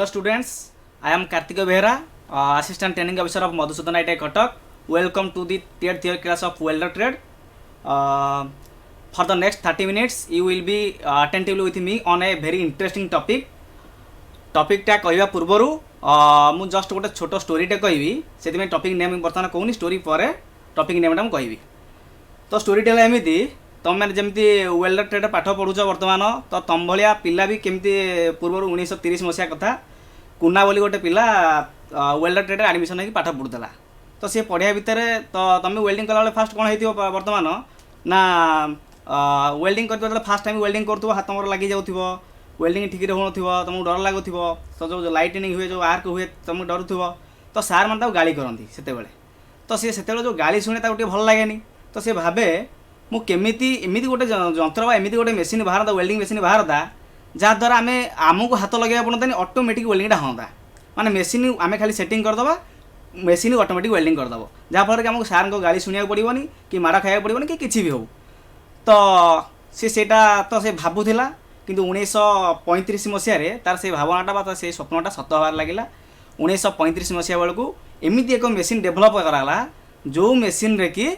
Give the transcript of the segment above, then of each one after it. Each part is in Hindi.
Hello students, I am Karthik Behra, Assistant Training Officer of Madhusudan ITI Cuttack. Welcome to the third theory class of welder trade. For the next 30 minutes, you will be attentively with me on a very interesting topic. Topic टा कहवा पूर्वरु मु जस्ट गोटे छोट स्टोरीटे कहबी से टॉपिक नेम बर्तमान कहूनी स्टोरी पर टॉपिक नेमटा मुझे कहबी। तो स्टोरीटा एमती तुम मैंने जमी वेल्डर ट्रेड पाठ पढ़ुच बर्तमान तो तुम भाया पिला भी केमती पूर्व 1930 मसीहा कथा कुना बोली गोटे पिला वेल्डर ट्रेड एडमिशन होगी पाठ पढ़ुला। तो सी पढ़िया भितर तो तुम वेल्डिंग कला फास्ट कौन हो बर्तमान ना वेल्डिंग कर फास्ट टाइम वेल्डिंग कर हाथ मोर लगी जाऊ वेल्डिंग ठीक हो तुमको डर लगुव तो जो लाइटनिंग हुए जो आर्क हुए तुमको डरुव तो सार मैंने गाड़ी करती से तो सी से जो गाड़ी शुणे गोटे भल लगे तो सी भावे मुझे गोटे जंत्र एमती गोटे मेसीन बाहर वेल्डिंग मेसीन बाहर जहाँद्वारा आम आमको हाथ लगे पड़ता ऑटोमेटिक वेल्डिंगटा हाँ माने मेसीन आम खाली सेटिंग करदे मेसीन ऑटोमेटिक वेल्डिंग करदे जहाँफल कि आमको सार गाड़ी शुणा पड़ोनी कि माड़ खाया पड़ोनी कि किसी भी हो। तो सीटा तो से भावुला किंतु 1935 मसीह तार से भावनाटा से स्वप्नटा सत हबार लगे 1935 मसीहा बेलू एमती एक मेसीन डेभलप कराला जो मेसीन रे कि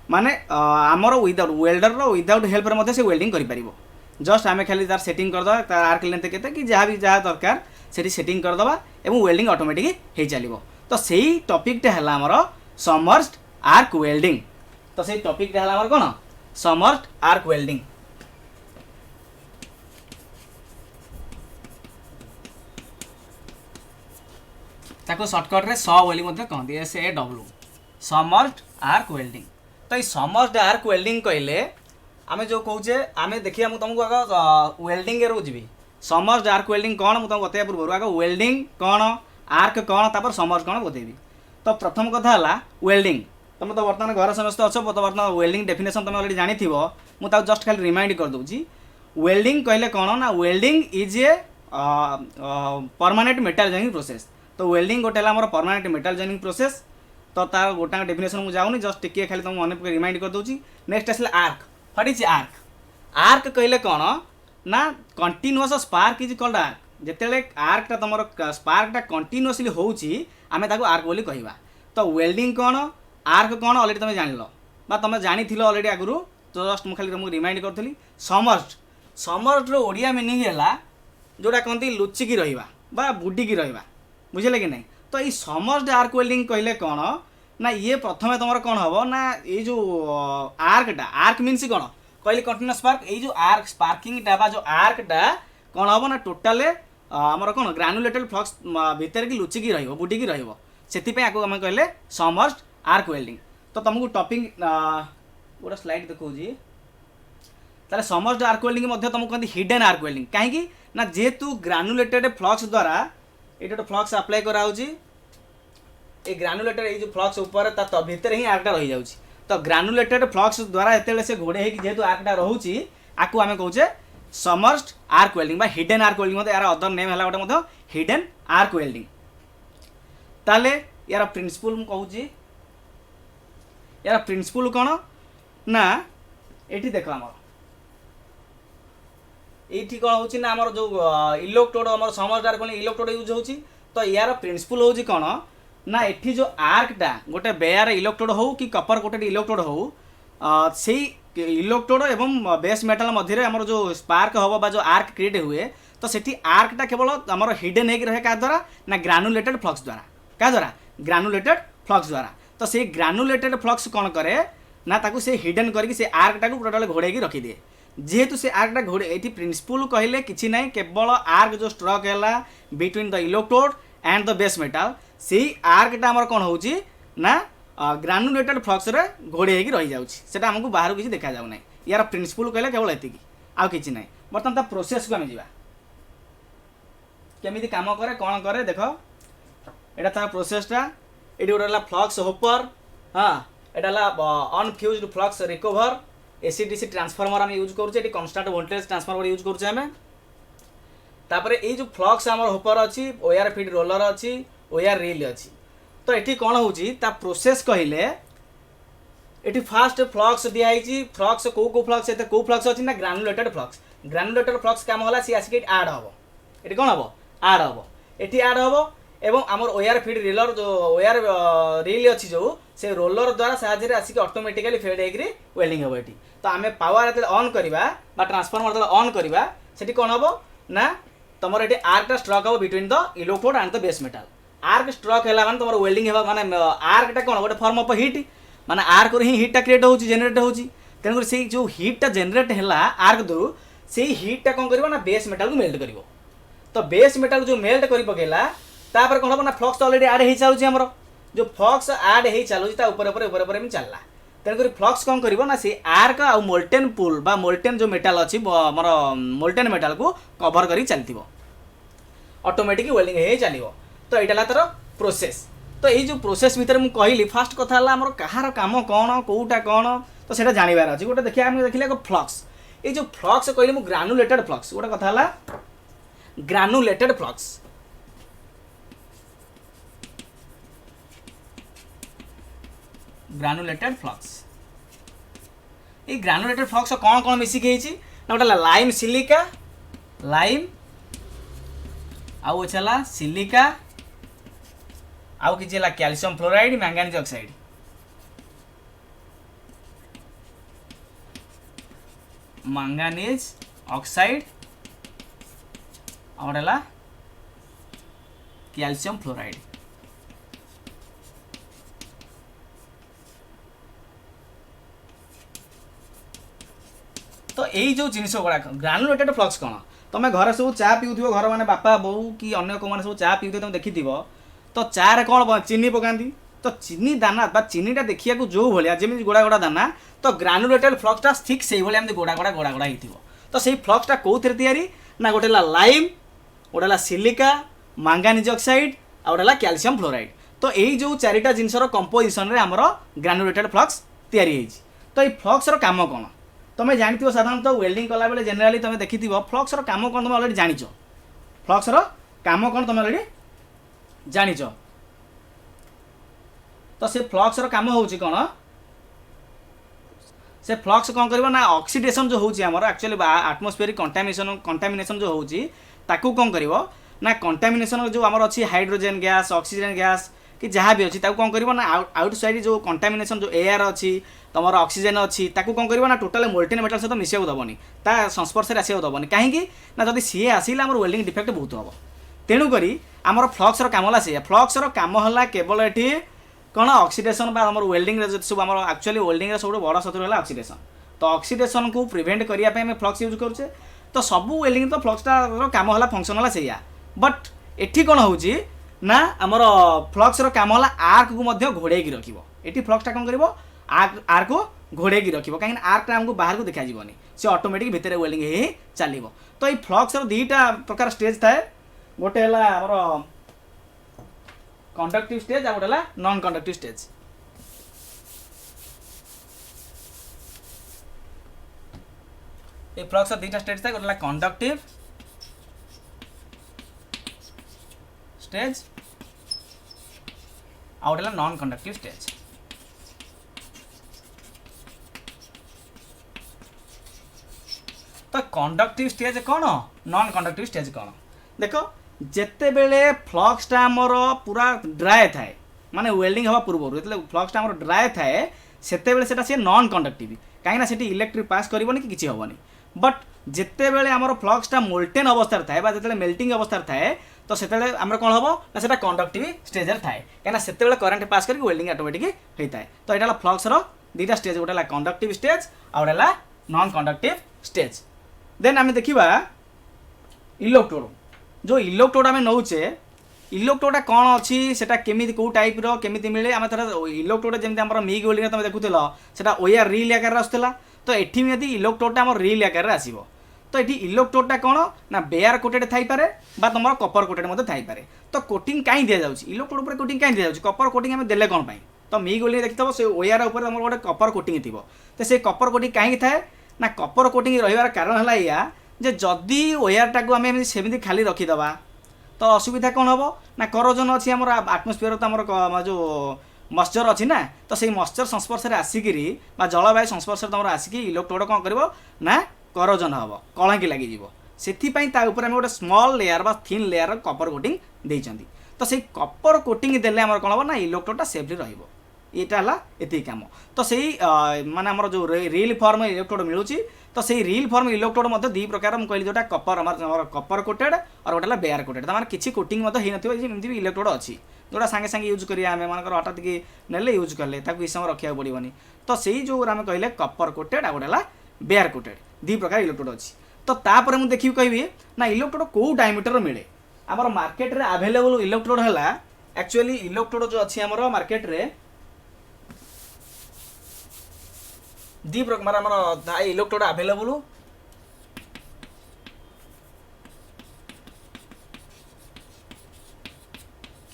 माने आमर विदाउट वेल्डर विदाउट हेल्प से वेल्डिंग कर जस्ट आम खाली तार सेटिंग करदे तार आर्क लेंथ के कि जहाँ भी जहाँ दरकार से सेटिंग करदे और वेल्डिंग ऑटोमेटिक हो चलो। तो सही टॉपिकटा है आमर सबमर्ज्ड आर्क वेल्डिंग। तो सही टॉपिकटा है आमर कौन सबमर्ज्ड आर्क वेल्डिंग। ताको शॉर्टकट रे स बोली कहते SAW सबमर्ज्ड आर्क वेल्डिंग। तो ये सबमर्ज्ड आर्क वेल्डिंग कहले आमे जो कहूचे आमे देखिए मुझे तुमको आग वेल्डिंग रो जी सबमर्ज्ड आर्क वेल्डिंग कौन मुझे बतया पूर्व आग वेल्डिंग कौन आर्क कौन तापर सबमर्ज कौन बतेबी। तो प्रथम कथा है वेल्डिंग तुम तो बर्तमान घर समस्त अच्छो तो बर्तमान वेल्डिंग डेफिनेशन तुम अलरेडी जानी मुझे जस्ट खाली रिमाइंड कर दूची। वेल्डिंग कहले कौन ना welding is a permanent metal joining process. तो वेल्डिंग गोटे आम परमानेंट मेटल जॉइनिंग प्रोसेस। तो तार गोटा डेफिनेशन मुझे जाऊनी जस्ट टिके खाली तुम मन रिमाइंड कर दूची। नेक्स्ट आसला arc. What is arc? Arc कहले कौन ना continuous spark is called arc. जिते आर्कटा तुम स्पार्कटा कंटिन्यूअसली होउची आमे ताको आर्क बोली कहवा। तो वेल्डिंग कौन आर्क कौन अलरेडी तुम जान बा तुम जानी अलरेडी आगु तो जस्ट मुझे खाली तुमको रिमाइंड करी। समर्ज्ड समर्ज्ड ओडिया मीनिंग है जोटा कहती लुचिकी रहा बा बुडिकी रहा बुझे कि नहीं। तो ये समर्ज्ड आर्क वेल्डिंग कहले कौन ना ये प्रथम तुम कौन हम ना ये जो आर्कटा आर्क मीन्स कौन कहली कंटिन्यूअस स्पार्क ये जो आर्क स्पार्किंगटा बा जो आर्कटा कौन हम ना टोटाल आमर कौन ग्रानुलेटेड फ्लक्स भितर की लुचिकी रुडिकी रही आगे आम कहले सबमर्ज्ड आर्क वेल्डिंग। तो तुमको टॉपिक गोटे स्लाइड देखी ताले सबमर्ज्ड आर्क वेल्डिंग तुमको कहते हिडन आर्क वेल्डिंग कहीं ना जेहेतु ग्रानुलेटेड फ्लक्स द्वारा ये गोटे फ्लक्स अप्लाई कराऊँगी ये ग्रानुलेटेड ये जो फ्लक्स ऊपर भितर ही आर्कटा रही जाऊँगी। तो ग्रानुलेटेड फ्लक्स द्वारा जिते से घोड़े होगी जेहेतु आर्कटा रोचे आपको आम कहे submerged arc welding hidden arc welding यार अदर नेम है गोटे हिडन आर्क वेल्डिंग। ताले यार प्रिंसिपल मु कहूँ यार प्रिंसिपल कौन ना ये देख आम ये कौन हो ना आमर जो इलेक्ट्रोड आम submerged arc welding electrode use होची। तो यार प्रिंसिपल हूँ कौन ना ये जो आर्कटा गोटे बेयर इलेक्ट्रोड हो कि कपर कोटेड इलेक्ट्रोड हो से इलेक्ट्रोड एवं बेस मेटाल मध्य आमर जो स्पार्क हम बा जो आर्क क्रिएट हुए तो सेठी आर्कटा केवल आमर हिडन हो रहे क्या द्वारा ना ग्रानुलेटेड फ्लक्स द्वारा क्या द्वारा ग्रानुलेटेड फ्लक्स द्वारा। तो से ग्रानुलेटेड फ्लक्स कौन करे ना ताकू से हिडन करके से आर्कटा को टोटाल घोड़े रखिदिए। जेहेतु से आर्कटा घोड़े ये प्रिंसिपल कहले किसी ना केवल आर्क जो स्ट्रक है between the electrode and the base metal से आर्कटा आमर कौन हो ना ग्रानुलेटेड फ्लक्स रे घोड़े रही जाऊँगी आमको बाहर किसी देखा जाऊ ना। यार प्रिंसिपल कहले केवल ये आउ कि ना बर्तमान प्रोसेस को आम जा केमी काम करे कौन करे देख यहाँ तार प्रोसेसटा ये गोटे फ्लक्स होपर हाँ यहाँ unfused flux recover AC/DC transformer आम यूज करुचे कन्स्टांट वोल्टेज ट्रांसफॉर्मर यूज करुचे आम। तापर ये जो फ्लक्स आमर होपर अच्छी ओआर फीड रोलर अच्छी ओआर रील अच्छी। तो ये कौन हो प्रोसेस कहले ये फास्ट फ्लक्स दिखाई फ्लक्स कौ फ्लक्स कौ फ्लक्स अच्छी ना ग्रानुलेटेड फ्लक्स काम होला सी आसिक आड हम ये कौन हम आड हम एटी ऐड हम एवं आमर ओआर फीड रिलर जो ओआर रिल अच्छी जो से रोलर द्वारा साहाଯ୍य आसिक ऑटोमेटिकली फेड होकर वेल्डिंग हम ये तो आम पावर जो ऑन करवा ट्रांसफॉर्मर जो ऑन करवा से कौन हम ना तुम ये आर्कटा स्ट्रक हम between the electrode and the base metal arc struck है माने तुम वेल्डिंग है माने आर्कटा कौन गोटे फॉर्म ऑफ हीट माने आर्क रू हीटा क्रिएट हो जेनेट हो तेणुक से जो हीटा जेनेट है आर्क दू से हीटा कौन कर ना बेस मेटाल को मेल्ट कर तो बेस मेटाल जो मेल्ट कर पकेला तापर कौन हम ना फ्लक्स तो ऑलरेडी ऐड हो चलुଛି हमर जो फ्लक्स ऐड हो चलुଛି ता ऊपर ऊपर ऊपर ऊपर में चलला तेणुक फ्लक्स कौन कर ना से आर्क आ मोल्टेन पुल बा मोल्टेन जो मेटाल अच्छी हमर मोल्टेन मेटाल को कवर करी चलतिबो ऑटोमेटिक वेल्डिंग हो चलिबो तो एटा तार प्रोसेस तो ये जो प्रोसेस भितर मु कहली फास्ट कथा हला हमर कहार काम कौन कोटा कौन तो सेटा जानिबार अछि गोटे देखिया हम देखिले फ्लक्स ये जो फ्लक्स कहली मु ग्रानुलेटेड फ्लक्स गोटे कथा हला ग्रानुलेटेड फ्लक्स ग्रानुलेटेड फ्लक्स ये ग्रानुलेटेड फ्लक्स कौन कौन मिसिक होइछि ना गोटे लाइम सिलिका लाइम आउ चला सिलिका आउ कि calcium fluoride manganese oxide manganese oxide और कैल्शियम फ्लोराइड तो यही जो जिनिस गुड़ाक ग्रानुलेटेड फ्लक्स कौन तुम घर सब चा पीउ घर मैंने बापा बोऊ कि अन्य को सब चा पीउ तुम देखी तो चा रे कौन चीनी पकाती तो चीनी दाना बा चीनीटा देखिया जो भाया जमी गोड़ा गोड़ा दाना तो ग्रानुलेटेड फ्लक्सटा ठीक से भाई गोड़ा गोड़ा गोड़ा गोड़ा हो तो सही फ्लक्सटा कौन तैयारी ना गोटे लाइम गोटे सिलिका मैंगानीज ऑक्साइड आ गोटे कैल्शियम फ्लोराइड तो यही जो चारिटा जिनसर कंपोजिशन रे हमर ग्रानुलेटेड फ्लक्स तैयारी होइछि तो ये फ्लक्स रो काम कौन तुम जानते साधारणतः वेल्डिंग कला बेले जेनेराली तुम देखी फ्लक्स रो काम कौन तुम ऑलरेडी जानिछ फ्लक्स रो काम कौन तुम ऑलरेडी जानिछ तो से फ्लक्स रो काम होउछि कौन से फ्लक्स कौन करबो ना ऑक्सीडेशन जो होउछि हमर एक्चुअली एटमॉस्फेरिक कंटामिनेशन जो होउछि ताकू कौन करबो ना कंटामिनेशन जो हमर अछि हाइड्रोजन गैस ऑक्सीजन गैस कि जहाँ भी अच्छी कौन कर आउटसाइड जो कंटामिनेशन जो एयर अच्छी तुम ऑक्सीजन अच्छी कौन कर टोटाल मोल्टेन मेटाल सहित मिसाइक दबनी ता संस्पर्श में आसक दबनी कहीं ना जब सी आसला आम वेल्डिंग डिफेक्ट बहुत हम तेणुक आमर फ्लक्स काम है से फ्लक्स काम है केवल ये कौन ऑक्सीडेशन आम वेल्डिंग सब आम एक्चुअली वेल्डिंग सब बड़ शत्रु है ऑक्सीडेशन तो ऑक्सीडेशन को प्रिवेंट करने फ्लक्स यूज करुचे तो सब वेल्डिंग तो फ्लक्सटा काम है फंक्शन है से बट एठी कौन हो ना आमर फ्लक्स रो काम है आर्क को मध्य घोड़े रखिबो एटी फ्लक्सटा कौन करिवो आर्क को घोड़े रखिबो कहीं आर्कटा हमको बाहर को देखा जीवनी से ऑटोमेटिक भितर वेल्डिंग ही चलिबो तो ये फ्लक्स रो दीटा प्रकार स्टेज थाए गोटे है आमर कंडक्टिव स्टेज आ गोटे नॉन कंडक्टिव स्टेज ये फ्लक्स रो दीटा स्टेज थाए गोटे conductive stage out non conductive stage तो कंडक्टिव स्टेज कौन नॉन कंडक्टिव स्टेज कौन देखो जिते बेले फ्लक्सटा आमर पूरा ड्राए थाए माने वेल्डिंग हवा पूर्व जो फ्लक्सटा आमर ड्राए थाए सेते बेले सेटा से नॉन कंडक्टिव कहीं सेठी इलेक्ट्रिक पास करबनी कि किछि हबनी बट जिते बेले आमर फ्लक्सटा मोल्टेन अवस्था थाए बा जेते मेल्टिंग अवस्था थाए तो से आम कौन हम ना से कंडक्टिव स्टेज थाए कहीं से करंट पास करके वेल्डिंग ऑटोमेटिक होता है तो यहाँ फ्लक्स दीटा स्टेज गोटे कंडक्टिव स्टेज आ गोटे नॉन कंडक्टिव स्टेज देन आम देखा इलेक्ट्रोड जो इलेक्ट्रोड आम नौचे इलेक्ट्रोडा कौन अच्छी सेटा केमी कौ टाइप केमी मिले आम थोड़ा इलेक्ट्रोड जमी आम मिग वेल्डिंग तुम देखुल से ओआर रिल आकार आसूला तो ये यदि इलेक्ट्रोडा आम रिल आकार आसो तो ये इलेक्ट्रोडटा कौन ना बेयर कोटेड थाईपे बा तुम कपर कोटेड थाईपे तो कोटिंग कहीं दि जाऊँ इलेक्ट्रोड पर कोटिंग कहीं दि जाऊँ कपर कोटिंग आम देले कौन पाई तो मिग वेल्डिंग देखिए से ओआर उपर तुम गोटे कपर कोटिंग थी तो से कपर कोटिंग कहीं थाए ना कपर कोटिंग रही कारण है या जे जदि ओआरटा को आम सेमती खाली रखीदे तो असुविधा कौन हम ना करोजन अच्छी आम आटमोस्फियर तो आम जो मॉइस्चर अच्छी ना तो से मॉइस्चर संस्पर्श में आसिकी जलवायु संस्पर्श तुम आसिकी इलेक्ट्रोड कौन कर ना करोजन हम कलंकी लगे ସେଥିପାଇଁ ତା ଉପରେ ଆମେ ଗୋଟେ ସ୍ମଲ୍ ଲେୟାର ବା ଥିନ୍ ଲେୟାର କपर କୋଟିଂ ଦେଇଛନ୍ତି। ତ ସେଇ କपर କୋଟିଂ ଦେଲେ ଆମର କ'ଣ ହେବ ନା ଇଲେକ୍ଟ୍ରୋଡଟା ସେଫ୍ଲି ରହିବ। ଏଇଟା ହେଲା ଏତିକି କାମ। ତ ସେଇ ମାନେ ଆମର ଯେଉଁ ରିଲ୍ ଫର୍ମ ଇଲେକ୍ଟ୍ରୋଡ ମିଳୁଛି, ତ ସେଇ ରିଲ୍ ଫର୍ମ ଇଲେକ୍ଟ୍ରୋଡ ମଧ୍ୟ ଦୁଇ ପ୍ରକାର ମୁଁ କହିଲି ଯେଉଁଟା କପର ଆମର କପର କୋଟେଡ୍ ଆଉ ଗୋଟେ ହେଲା ବେୟାର କୋଟେଡ୍। ତାମାନେ କିଛି କୋଟିଂ ମଧ୍ୟ ହେଇନଥିବ, ଯେମିତି ବି ଇଲେକ୍ଟ୍ରୋଡ ଅଛି ଯେଉଁଟା ସାଙ୍ଗେ ସାଙ୍ଗେ ୟୁଜ୍ କରିବା ଆମେ ମନେକର ହଠାତ୍ କି ନେଲେ ୟୁଜ୍ କଲେ ତାକୁ କିଛି ସମୟ ରଖିବାକୁ ପଡ଼ିବନି। ତ ସେଇ ଯେଉଁ ଆମେ କହିଲେ କପର କୋଟେଡ୍ ଆଉ ଗୋଟେ ହେଲା ବେୟାର କୋଟେଡ୍, ଦୁଇ ପ୍ରକାର ଇଲେକ୍ଟ୍ରୋଡ ଅଛି। ତ ତାପରେ ମୁଁ ଦେଖିବି କହିବି ନା ଇଲେକ୍ଟ୍ରୋଡ କେଉଁ ଡାଇମିଟର ମିଳେ। ଆମର ମାର୍କେଟରେ ଆଭେଲେବୁଲ୍ ଇଲେକ୍ଟ୍ରୋଡ ହେଲା ଆକ୍ଚୁଆଲି ଇଲେକ୍ଟ୍ରୋଡ ଯେଉଁ ଅଛି ଆମର ମାର୍କେଟରେ ଦୁଇ ପ୍ରକାର ଆମର ଥାଏ ଇଲେକ୍ଟ୍ରୋଡ ଆଭେଲେବୁଲ୍।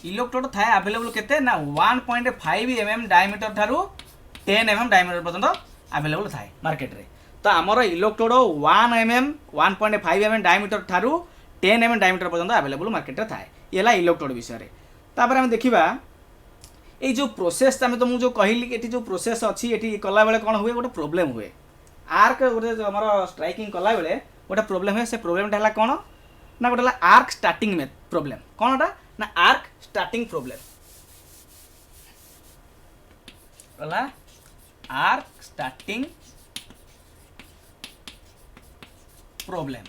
ଇଲେକ୍ଟ୍ରୋଡ ଥାଏ ଆଭେଲେବୁଲ୍ କେତେ ନା 1.5 mm ଡାଇମିଟର ଠାରୁ 10 mm ଡାଇମିଟର ପର୍ଯ୍ୟନ୍ତ ଆଭେଲେବୁଲ୍ ଥାଏ ମାର୍କେଟରେ। ତ ଆମର ଇଲେକ୍ଟ୍ରୋଡ 1.5 mm ଡାଇମିଟର ଠାରୁ 10 mm ଡାଇମିଟର ପର୍ଯ୍ୟନ୍ତ ଆଭେଲେବୁଲ୍ ମାର୍କେଟରେ ଥାଏ। ଇଏ ହେଲା ଇଲେକ୍ଟ୍ରୋଡ ବିଷୟରେ। ତାପରେ ଆମେ ଦେଖିବା এই যে প্রোসেস আমি তো যে কহিলি এটি যে প্রোসেস অছি এটি কলাবেলে কোণ হুয়ে গোটে প্রোবলেম হুয়ে আর্ক গোটে আমার স্ট্রাইকিং কলাবেলে গোটে প্রোবলেম হুয়ে সে প্রোবলেমটা হল কোণ না গোটে হল আর্ক স্টার্টিং প্রোবলেম। কোণটা না আর্ক স্টার্টিং প্রোবলেম হল আর্ক স্টার্টিং প্রোবলেম।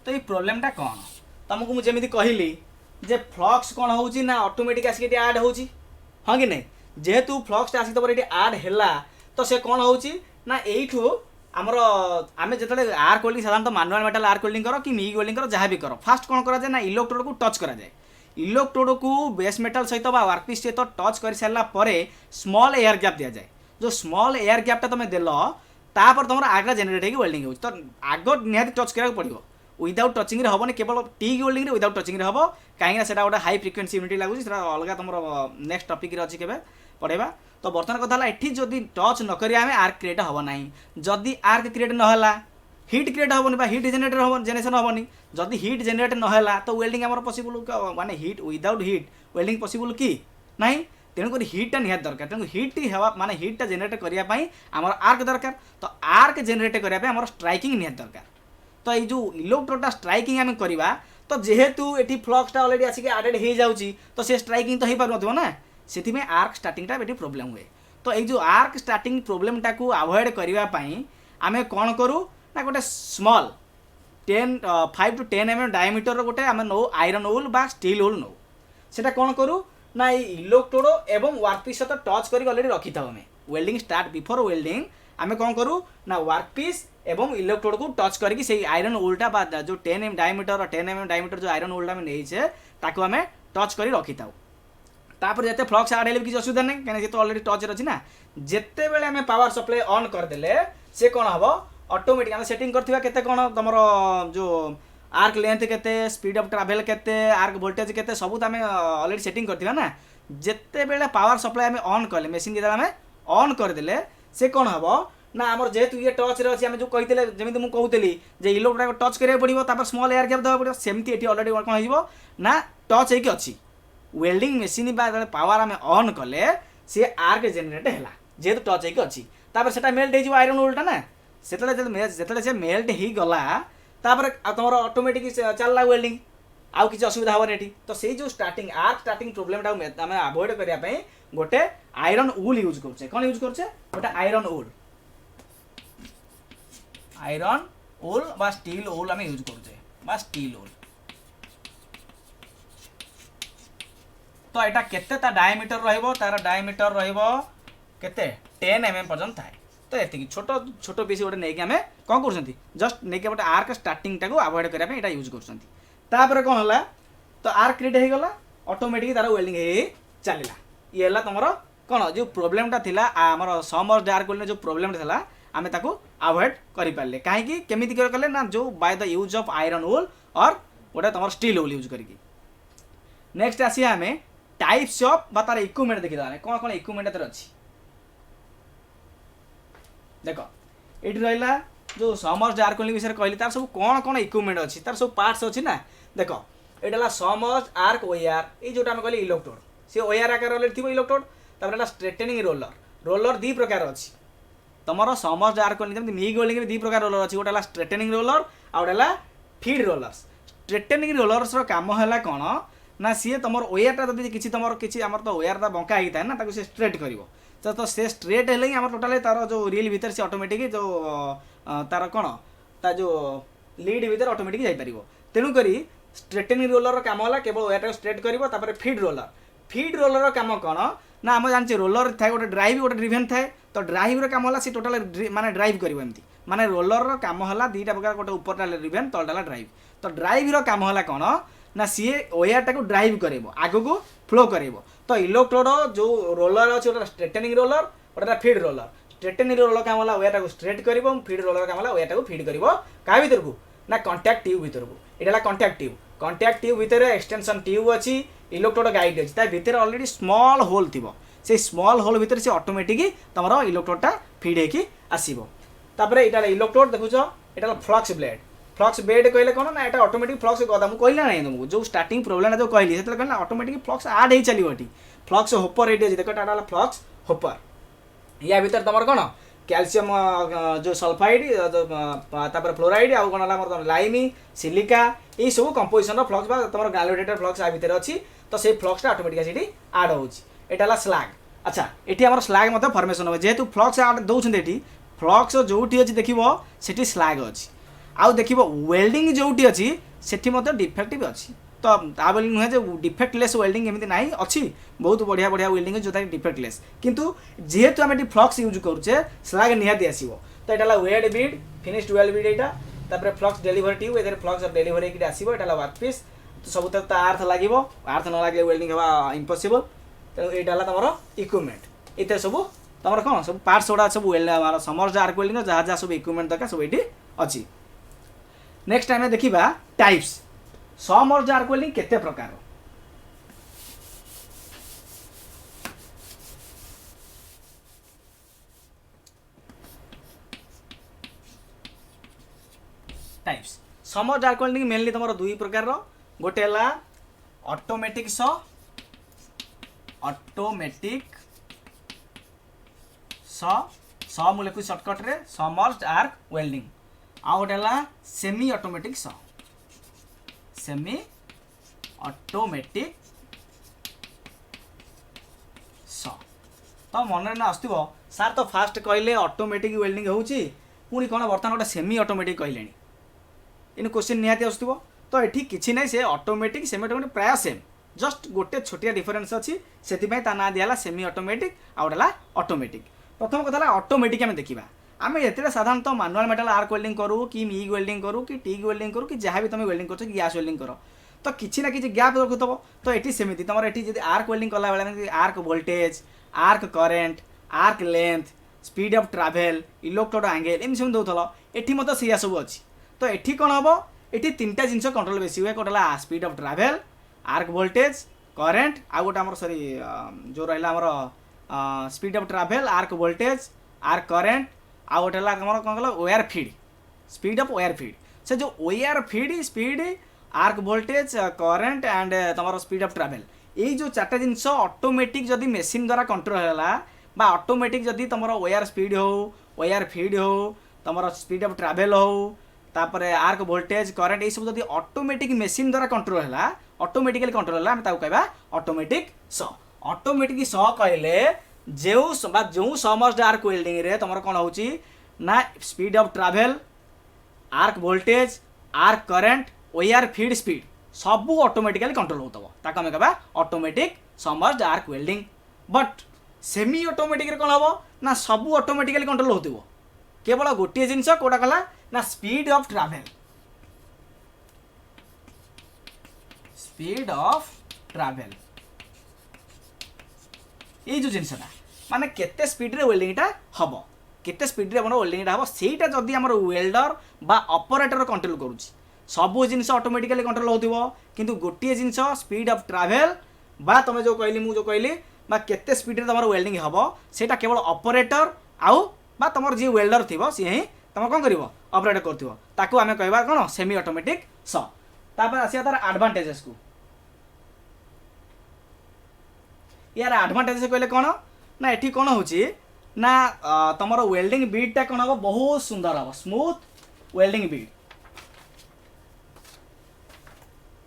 তো এই প্রোবলেমটা কোণ तुमको मुझे जमी कहली जे फ्लक्स कौन होची ना ऑटोमेटिक आसिक आड होची हाँ कि नहीं जेहेतु फ्लक्स आसिक तब ये आड है तो से कौन होची ना यू आमर आम जो आर्क वेल्डिंग साधारणतः मैनुअल मेटल आर्क वेल्डिंग कर कि मिग वेल्डिंग कर जहाँ भी कर फास्ट कौन करा जाए ना इलेक्ट्रोड को टच करा जाए। इलेक्ट्रोड को बेस मेटल सहित वर्कपीस सहित टच कर सारा पर स्मॉल एयर गैप दि जाए। जो स्मॉल एयर गैपटा तुम देल तापर तुम आगे जेनेट होगी वेल्डिंग हो तो आग निहाती टच करा पड़ो विदाउट टचिंग हेनी केवल टिग वेल्डिंग विदाउट टचिंग हम कहीं से गोटे हाई फ्रिक्वेंसी यूनिट लगुच अलग तुम नेक्स्ट टॉपिक अच्छी के पढ़ेगा। तो बर्तमान कथा ये जदि टच नक आर्क क्रिएट हम ना जदि आर्क क्रिएट नहला हिट क्रिएट हेनी हिट जेनेरेशन हेनी जदि हिट जेनेरेट नहला तो वेल्डिंग आम पसिबल माने hit without hit welding possible कि ना तेणुक हिटा निहाती दरकार तेणु हिट माने हिटा जेनेरेट करने आमर आर्क दरकार। तो आर्क जेनेरेट करने आम स्ट्राइकिंग निहाती दरकार। तो ये जो इलेक्ट्रोडटा स्ट्राइकिंग आम करवा तो जेहेतु ये फ्लक्सटा अलरेडी आसिक आडेड हो जाऊँगी तो से स्ट्राइकिंग तो हो पार ना से आर्क स्टार्टिंगटा ये प्रोब्लेम हुए। तो ये जो आर्क स्टार्टिंग प्रोब्लेमटा को अवॉइड करने आम कौन करूँ ना गोटे स्मॉल 5 to 10 mm डायमीटर गोटे आम नौ आयरन वूल बा स्टील वूल नौ से कौन करूँ ना इलेक्ट्रोड एवं वर्कपीस सहित टच कर अलरेडी रखी था आम वेल्डिंग स्टार्ट बिफोर वेल्डिंग आम कौन करूँ ना वर्कपीस एवं इलेक्ट्रोड को टच करके से आयरन वूलटा जो 10 mm डायमीटर 10 mm डायमीटर जो आयरन वूलटा आम नहीं ताको आम टच कर रखी था। तापर जिते फ्लक्स आड किसी असुविधा नहीं कहीं तो अलरेडी टच अच्छी ना जिते बेले आम पावर सप्लाई ऑन करदे से कौन हम ऑटोमेटिक आम सेटिंग करथिबा केते कौन तुम जो आर्क लेंथ केते स्पीड ऑफ ट्रैवल केते आर्क वोल्टेज केते सब तो आम अलरेडी सेटिंग करथिबा ना जिते बेले पावर सप्लाई आम ऑन कले मशीन जो आम ऑन करदे से कौन हम ना आमर जेहेतु ये टच रे आम जो कही जमी मुझे कहती इलेक्ट्रोड टच करा पड़ो स्मॉल एयर गैप देवा पड़ो सेमती ये अलरेडी कौन हो ना टच होगी अच्छी वेल्डिंग मशीन पावर आम ऑन कले सी आर्क जेनेरेट है जेहेतु टच होगी अच्छी से मेल्ट हो आयरन वूलटा ना से से मेल्ट हो गला तुम ऑटोमेटिक चलला वेल्डिंग आउ किसी असुविधा हेनी ये तो से जो स्टार्टिंग आर्क स्टार्टिंग प्रोब्लेमटा आम अवॉइड करने गोटे आयरन वूल यूज करुचे कौन यूज करुचे गोटे आयरन वूल आयरन वूल बा स्टील वूल आम यूज करुचे बा स्टील वूल। तो यहाँ केते डायमीटर रहिबो तार डायमीटर रहिबो केते 10 mm पर्यंत थाए। तो ये छोट छोट पीस गोटे नहीं आम कौन कर जस्ट नहीं गोटे आर्क स्टार्टिंग टाक अवॉइड करने यहाँ यूज कर कौन है तो आर्क क्रिएट हो गला ऑटोमेटिक तार वेल्डिंग चलला ये है तुम कौन जो प्रोब्लेमटा थिला आमर समर आर्क वेल्डिंग जो प्रोब्लेमटा थिला आम ताकू अवॉइड करें कहीं केमी कले ना जो by the use of iron wool और गोटे तुम स्टील वूल यूज करके। नेक्स्ट आसिया आम टाइप्स ऑफ बा तार इक्विपमेंट देखी कौन कौन इक्विपमेंट तार अच्छी देख ये रहा जो समर्स आर्क वेल्डिंग विषय कहली तार सब कौन कौन इक्विपमेंट अच्छी तार सब पार्ट्स अच्छी ना देख ये समर्स आर्क ओआर ये जोटा कहली इलेक्ट्रोड सी ओआर आकार थी इलेक्ट्रोड तापर स्ट्रेटनिंग रोलर रोलर दी प्रकार अच्छी तुम समस्ट आर्क वेल्डिंग जमी मिग वेल्डिंग दी प्रकार रोलर अच्छी गोटे स्ट्रेटनिंग रोलर आउ गोटे फीड रोलर। स्ट्रेटनिंग रोलर्स काम है कौन ना सी तुम ओयारटा जब किसी तुम किसी आम तो ओयारटा बंका होता है ना ताको से स्ट्रेट कर तो से स्ट्रेट हेल्ले ही टोटाल तार जो रिल भीतर से ऑटोमेटिक जो तार कौन ता जो लीड भीतर ऑटोमेटिक जापर। तेणुक स्ट्रेटनिंग रोलर काम है केवल ओयारटा स्ट्रेट कर। फीड रोलर काम कौन ना आम जाने रोलर थाए गोटे ड्राइव गोटे ड्रिभेन थाए तो ड्राइव्र काम है सी टोटाल माने ड्राइव करमती माने रोलर काम है दुईटा प्रकार गोटे ऊपर ड्रिभेन तलटा ड्राइव। तो ड्राइव्र काम है कौन ना सी ओयारटा को ड्राइव कर आग को फ्लो कर। तो इलेक्ट्रोड जो रोलर अच्छे गोटे स्ट्रेटनिंग रोलर गोटे फीड रोलर। स्ट्रेटनिंग रोलर काम है ओयारटा को स्ट्रेट कर फीड रोलर काम है ओयारटा को फीड कर क्या भीतर को ना कंटाक्ट ट्यूब भीतर को। यहाँ कंटाक्ट ट्यूब कंटाक्ट ट्यूब भीतर एक्सटेंशन ट्यूब अच्छी इलेक्ट्रोड गाइड अच्छी भीतर ऑलरेडी स्मॉल होल थी से स्मॉल होल भीतर से ऑटोमेटिक तुम इलेक्ट्रोडटा फीड होगी आसो। यहाँ इलेक्ट्रोड देखुच यहाँ फ्लक्स ब्लेड। फ्लक्स बेड कहले कौन ना यहाँ ऑटोमेटिक फ्लक्स कदा मुझे कहला ना तुमको जो स्टार्टिंग प्रोब्लेम जो कहली से कहना ऑटोमेटिक फ्लक्स आड हो चलो ये फ्लक्स होपर ये देख टाटा फ्लक्स होपर। या भीतर तुम कौन कैल्शियम जो सल्फाइड तापर फ्लोराइड आउ कौन है लाइमी सिलिका ये सब कंपोजिशन फ्लक्स तुम ग्रानुलेटेड फ्लक्स आ भीतर अच्छी तो से फ्लक्सटा ऑटोमेटिक आड होटा स्लाग। अच्छा ये आम स्लाग फर्मेसन हो जेहेतु फ्लक्स आड दौरान ये फ्लक्स जो देखो से स्लाग अच्छी आउ देख वेल्डिंग जो अच्छी से डिफेक्टिव अच्छी। तो ता बोली नुहे जो डिफेक्टलेस वेल्डिंग एमती ना अच्छी बहुत बढ़िया बढ़िया वेल्डिंग जो डिफेक्टलेस किंतु जेहेतु आम फ्लक्स यूज करुचे स्लाग निहाती आसो। तो यहाँ वेड बीड फिनिश्ड वेल बीड यहाँ फ्लक्स डेलीवरी ट्यूब ये फ्लक्स डेलीवरी होकर आसो। यहाँ वर्क पीस तो सब तो आर्थ लगे आर्थ न लगे वेल्डिंग हवा इम्पॉसिबल। तेणु यहाँ तुम इक्विपमेंट ये सब तुम कौन सब पार्ट्स गुड़ा सब समर्स आर्क वेल्डिंग जहाँ जहाँ सब इक्विपमेंट दरकार सब ये अच्छी। नेक्स्ट आम देखा टाइप्स समर्स आर्क वेल्डिंग केते प्रकार। Types summers arc welding mainly तुम दुई प्रकार गोटे है ऑटोमेटिक ऑटोमेटिक मु लिखु सर्टकट रे समर्स्ड आर्क वेल्डिंग आ गोटे है सेमी ऑटोमेटिक सेमी ऑटोमेटिक तो मन ना आसो सार तो फास्ट कहले ऑटोमेटिक वेल्डिंग होची पुणी कौन बर्तमान गोटे सेमी ऑटोमेटिक कहले इन क्वेश्चन निहाती आसो। तो ये किसी ना से ऑटोमेटिक सेमी ऑटोमेटिक प्राय सेम जस्ट गोटे छोटिया डिफरेन्स अच्छी से ना दिहला सेमी ऑटोमेटिक आ गोटे ऑटोमेटिक। प्रथम कथा ऑटोमेटिक आम देखा आम ये साधारणतः मैनुअल मेटल आर्क वेल्डिंग करूँ कि मिग वेल्डिंग करूँ कि टिग वेल्डिंग करूँ कि जहाँ भी तुम वेल्डिंग कर गैस वेल्डिंग कर तो किसी ना किसी गैप रखुव। तो ये सेमती तुम ये आर्क वेल्डिंग कला बेले arc voltage arc current arc length speed of travel electrode angle एम सब दौल ये सीया सब अच्छी। तो ये कौन हम ये तीन टा जिन कंट्रोल बेसी हुए गोटे speed of travel arc voltage current आ गोटे आम सॉरी जो रहा speed of travel arc voltage arc current आ गोटे कौन कल wire feed speed of wire feed से जो wire feed speed arc voltage current and तुम स्पीड ऑफ ट्रैवल ये जो चार्टा जिनस ऑटोमेटिक जदि मेसीन द्वारा कंट्रोल है ऑटोमेटिक जदि तुम ओयार स्पीड हो ओयार फीड हो तुम स्पीड ऑफ ट्रैवल हो तापर आर्क वोल्टेज करेन्ट ये सब जब ऑटोमेटिक मेसीन द्वारा कंट्रोल है ऑटोमेटिकली कंट्रोल है कहवा ऑटोमेटिक ऑटोमेटिक कहले जो समर्स्ड आर्क वेल्डिंग रे तुम कौन हो ना speed of travel arc voltage arc current wire feed speed सब ऑटोमेटिकली कंट्रोल होता आम कहवा automatic submerged arc welding. But semi automatic कौन हम ना सब ऑटोमेटिकली कंट्रोल हो केवल गोटे जिनस कौटा कला ना स्पीड ऑफ ट्रैवल ये जो जिनसटा माने केते स्पीड रे वेल्डिंगटा हम केते स्पीड रे वेल्डिंगटा हम सेटा जदि हमर वेल्डर बा ऑपरेटर कंट्रोल करूची सब जिनस ऑटोमेटिकली कंट्रोल होतिबो किंतु गोटे जिनस स्पीड ऑफ ट्रैवल बा तुम जो कहली मु जो कहली बा केते स्पीड रे तमर वेल्डिंग हम सेटा केवल ऑपरेटर आउ बा तमर जी वेल्डर थिबो सी ही तुम कौन कर ऑपरेट करथिबो ताकू आमे कहबा कोन सेमी ऑटोमेटिक तापर आसिया तार एडवांटेजेस को यार एडवांटेजेस कहले कौन ना एठी कौन होची ना तुम वेल्डिंग बीडटा कौन हम बहुत सुंदर हम स्मूथ वेल्डिंग बीड।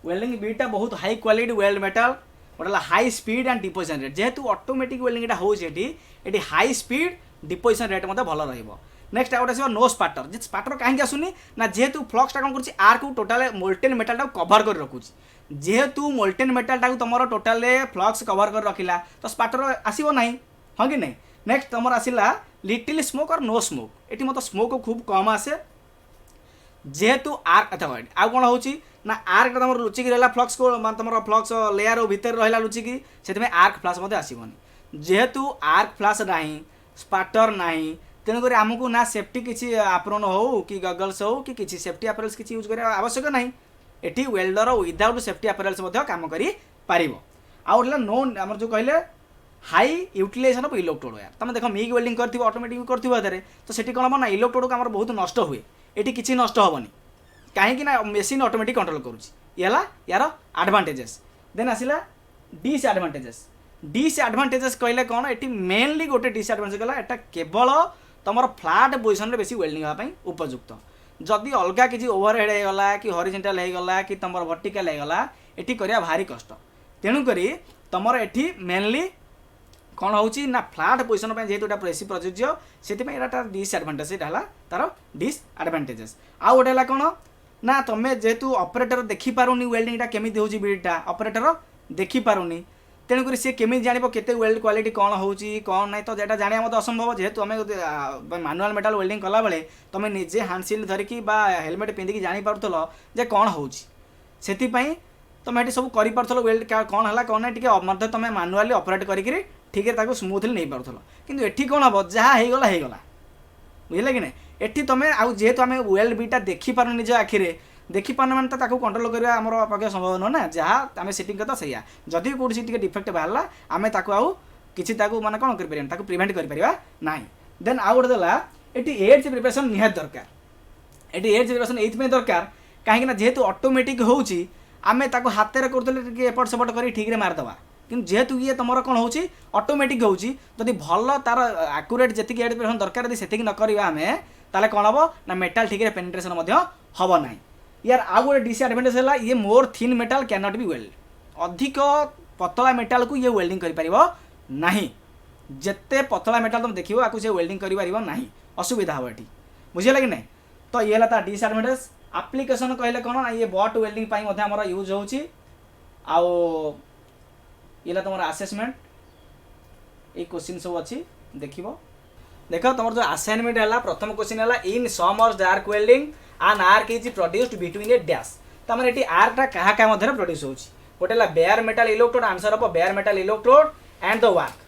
वेल्डिंग बीडटा बहुत हाई क्वालिटी वेल्ड मेटल गोटे high speed and deposition rate जेहेतु ऑटोमेटिक वेल्डिंग होती हाई स्पीड डिपोजिशन रेट भल रहा। नेक्स्ट आउट आसो नो स्पाटर जे स्पाटर कहीं आसुनी ना जेहेतु फ्लक्सटा कौन कर आर को टोटाल मोल्टेन मेटाल कभर कर रखुची जेहेतु मोल्टेन मेटाल तुम टोटाल फ्लक्स कभर कर रखिला तो स्पाटर आसो ना हाँ कि नहीं। नेक्स्ट तुम आसला लिटिल स्मोक और नो स्मोक ये मतलब स्मोक खूब कम आसे जेहेतु आर्क आउ कौन हो ना आर्क तुम लुचिक रहा फ्लक्स को तुम फ्लक्स लेयर भितर रहा लुचिक से आर्क फ्लाश आसबनी जेहेतु आर्क फ्लाश ना स्पाटर ना तेणुक आमको ना सेफ्टी किसी आप्रोन हो कि गगल्स हो कि किसी सेफ्टी आपेरेल्स किसी यूज करने आवश्यक ना ये वेल्डर विदाउट सेफ्टी आपेरेल्स काम कर आउ नो आम जो कहले high utilization of electrode wire तुम देख मिग वेल्डिंग कर ऑटोमेटिक कर तो सेठी कौन हम ना इलेक्ट्रोड को बहुत नष्ट हुए ये किसी नष्ट हेनी कहीं मेसीन ऑटोमेटिक कंट्रोल करुँच यार एडवांटेजेस। देन आसला डिसएडवांटेजेस। डिसएडवांटेजेस कहले कौन ये मेनली गोटे डिसएडवांटेज गला एटा केवल तुम फ्लाट पोजिशन में बेसी वेल्डिंग हाँपाई उपयुक्त जदि अलग किसी ओवरहेड होगा कि हॉरिजॉन्टल होगा कि तुम वर्टिकल होगा ये करवा भारी कष्ट तेणुक तुम ये मेनली कौन हो फ्लाट पोजिशन जेहेतु बेसी प्रযোज्य से डिसएडवांटेज है तार डिसएडवांटेजेस। आउ गोटे कौन ना तुम्हें जेहेतु ऑपरेटर देखिपारूनी वेल्डिंगटा केमी हो बीडटा ऑपरेटर देखिपारूनी तेणुक सी केमी जान के वेल्ड क्वालिटी कौन हो कौन ना तो जेटा जाना मत असंभव जेहेतु आम मैनुअल मेटाल वेल्डिंग कला बेले तुम निजे हैंडसिल्ड धरिकी हेलमेट पिंधिकी जानीपारुल जे कौन हो तुम ये सब कर वेल्ड कौन है कौन ना तुम मैनुअली ऑपरेट करी ठीक है स्मूथली नहीं पारुल किंतु एठी कौन हम जहाँ होगला बुझे कि नहीं एठी तुम आउ जेहेतु आम वेल्ड बीटा देखिपार निज आखिरे देखिपार मैंने तो कंट्रोल करवा आम पक्ष संभव नुह ना जहाँ आम सेटिंग करता से जदि कौटी डिफेक्ट बाहर आम आउ किसी माने कौन कर प्रिभेन्ट कर ना। देन आउ गोटे देला ये एज प्रिपरेशन निहात दरकार ये एज प्रिपरेशन ये दरकार कहीं जेहेतु ऑटोमेटिक होची आमे ताको हाथ में एपट सेपट कर ठीक है मारदे कि जेहेतु ये तुम कौन हो ऑटोमेटिक होती भल तार आक्यूरेट जी एड प्रिपरेशन दरकार यदि से नक आम ताले कौन हम ना मेटाल ठीक है पेनिट्रेशन हम ना। यार आउ गोटे डिसएडवांटेज है ये more thin metal can not be weld अधिक पतला मेटाल को ये वेल्डिंग करना जिते पतला मेटाल तुम देखो आपको से वेल्डिंग करना असुविधा हम ये बुझे कि नहीं। तो ये है डिसएडवांटेज। एप्लिकेशन कहले कौन ना ये बट वेल्डिंग आमर यूज हो तुम आसेसमेंट ये क्वेश्चन सब अच्छी देख तुम जो असाइनमेंट है प्रथम क्वेश्चन है in submerged arc welding an arc is produced between a dash तमाने ये आर्कटा क्या मध्य प्रोड्यूस होची गोटे bare metal electrode answer of bare metal electrode and the work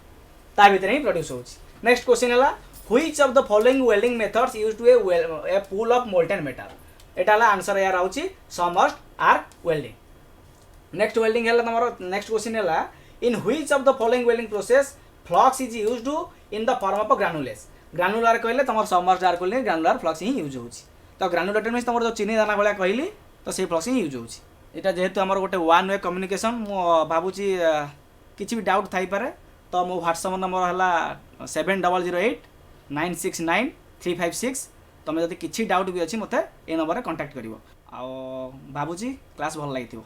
ता भीतर ही प्रोड्यूस होची। नेक्स्ट क्वेश्चन है which of the following welding methods used to a pool of molten metal एटा आंसर यार आउची submerged arc welding. Next welding है तुम नेक्स्ट क्वेश्चन है in which of the following welding process flux is used in the form of granules granular कहले तुम submerged arc welding granular flux ही यूज होची तो ग्रानुलेटर मीन्स तुम जो चीनी दाना भाया कहली तो से फ्लक्स ही यूज होची। यहाँ जेहेतु आम गोटे वन वे कम्युनिकेशन मु भावुची किसी भी डाउट थाई पारे तो मो व्हाट्सएप नंबर है 7008 969 356 तुम जब किसी डाउट भी अच्छी मत ए नंबर कंटाक्ट कर भावुची क्लास भल लगी।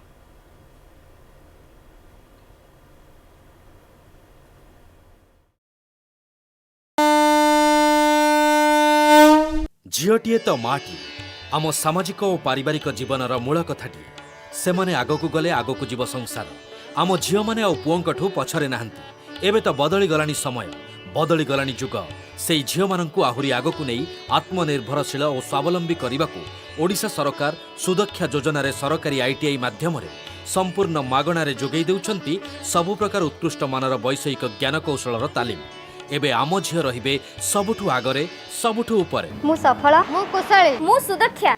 झीटीए तो माटी आम सामाजिक और पारिवारिक जीवनर मूल कथाटी से माने आगकू गले आगकू जीव संसार आम झील मैंने आ पुओंकठू पछरे नाहंती एबे तो बदली गलानी समय बदली गलानी जुग से झील माननकू आहुरी आगकू नहीं आत्मनिर्भरशील और स्वावलंबी करने को ओडिशा सरकार सुदक्षा योजना रे सरकारी आईटीआई माध्यम संपूर्ण मागणारे जोगई देउछंती सबु प्रकार उत्कृष्ट मानर वैषयिक ज्ञान कौशलर तालीम एबे आम झील रहिबे सबुठु आगरे सबुठु उपरे मु सफल मु कुशली मु सुदक्षा